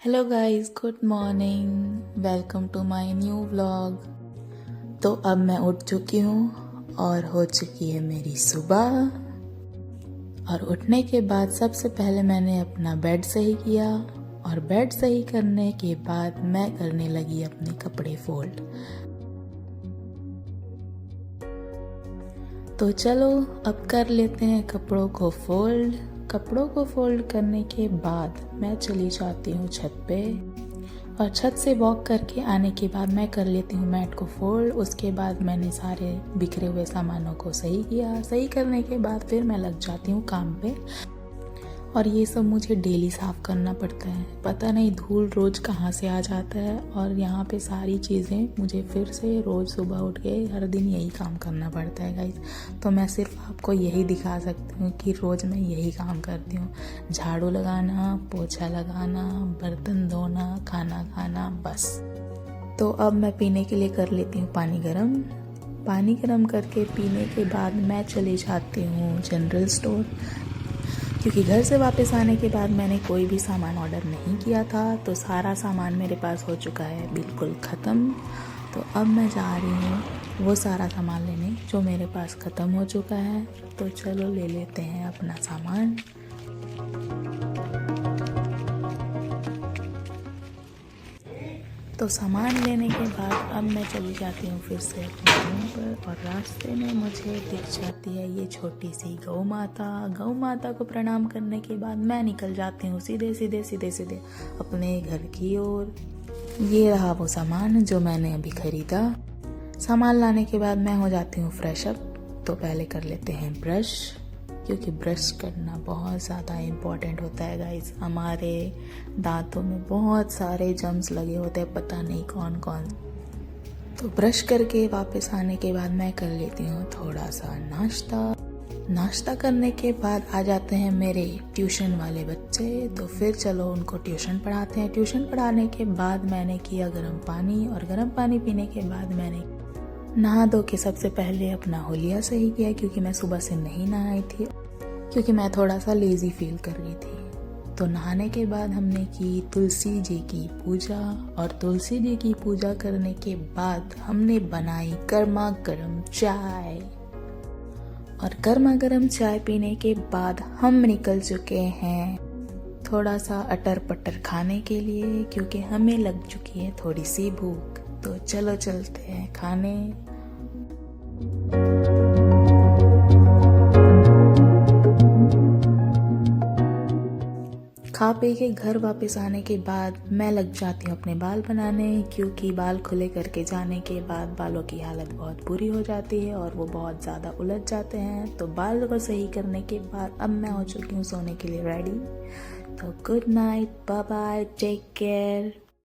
Hello guys, good morning. Welcome to my new vlog. तो अब मैं उठ चुकी हूँ और हो चुकी है मेरी सुबह। और उठने के बाद सबसे पहले मैंने अपना बेड सही किया और बेड सही करने के बाद मैं करने लगी अपने कपड़े फोल्ड। तो चलो अब कर लेते हैं कपड़ों को फोल्ड। कपड़ों को फोल्ड करने के बाद मैं चली जाती हूँ छत पे और छत से वॉक करके आने के बाद मैं कर लेती हूँ मैट को फोल्ड। उसके बाद मैंने सारे बिखरे हुए सामानों को सही किया। सही करने के बाद फिर मैं लग जाती हूँ काम पे। और ये सब मुझे डेली साफ़ करना पड़ता है। पता नहीं धूल रोज़ कहाँ से आ जाता है और यहाँ पे सारी चीज़ें मुझे फिर से रोज़ सुबह उठ के हर दिन यही काम करना पड़ता है गाइस। तो मैं सिर्फ आपको यही दिखा सकती हूँ कि रोज़ मैं यही काम करती हूँ। झाड़ू लगाना, पोछा लगाना, बर्तन धोना, खाना खाना, बस। तो अब मैं पीने के लिए कर लेती हूँ पानी गर्म। पानी गर्म करके पीने के बाद मैं चली जाती हूँ जनरल स्टोर, क्योंकि घर से वापस आने के बाद मैंने कोई भी सामान ऑर्डर नहीं किया था। तो सारा सामान मेरे पास हो चुका है बिल्कुल ख़त्म। तो अब मैं जा रही हूँ वो सारा सामान लेने जो मेरे पास ख़त्म हो चुका है। तो चलो ले लेते हैं अपना सामान। तो सामान लेने के बाद अब मैं चली जाती हूँ फिर से अपने रूम पर और रास्ते में मुझे दिख जाती है ये छोटी सी गौ माता। गौ माता को प्रणाम करने के बाद मैं निकल जाती हूँ सीधे सीधे सीधे सीधे अपने घर की ओर। ये रहा वो सामान जो मैंने अभी ख़रीदा। सामान लाने के बाद मैं हो जाती हूँ फ्रेश अप। तो पहले कर लेते हैं ब्रश, क्योंकि ब्रश करना बहुत ज़्यादा इम्पॉर्टेंट होता है गाइस। हमारे दांतों में बहुत सारे जर्म्स लगे होते हैं, पता नहीं कौन कौन। तो ब्रश करके वापस आने के बाद मैं कर लेती हूँ थोड़ा सा नाश्ता करने के बाद आ जाते हैं मेरे ट्यूशन वाले बच्चे। तो फिर चलो उनको ट्यूशन पढ़ाते हैं। ट्यूशन पढ़ाने के बाद मैंने किया गर्म पानी और गर्म पानी पीने के बाद मैंने नहा धो के सबसे पहले अपना होलिया सही किया, क्योंकि मैं सुबह से नहीं नहाई थी, क्योंकि मैं थोड़ा सा लेज़ी फील कर रही थी। तो नहाने के बाद हमने की तुलसी जी की पूजा और तुलसी जी की पूजा करने के बाद हमने बनाई गर्मा गर्म चाय। और गर्मा गर्म चाय पीने के बाद हम निकल चुके हैं थोड़ा सा अटर पटर खाने के लिए, क्योंकि हमें लग चुकी है थोड़ी सी भूख। तो चलो चलते हैं खाने। खा पी के घर वापस आने के बाद मैं लग जाती हूँ अपने बाल बनाने, क्योंकि बाल खुले करके जाने के बाद बालों की हालत बहुत बुरी हो जाती है और वो बहुत ज़्यादा उलझ जाते हैं। तो बाल को सही करने के बाद अब मैं हो चुकी हूँ सोने के लिए रेडी। तो good night, bye bye, take care.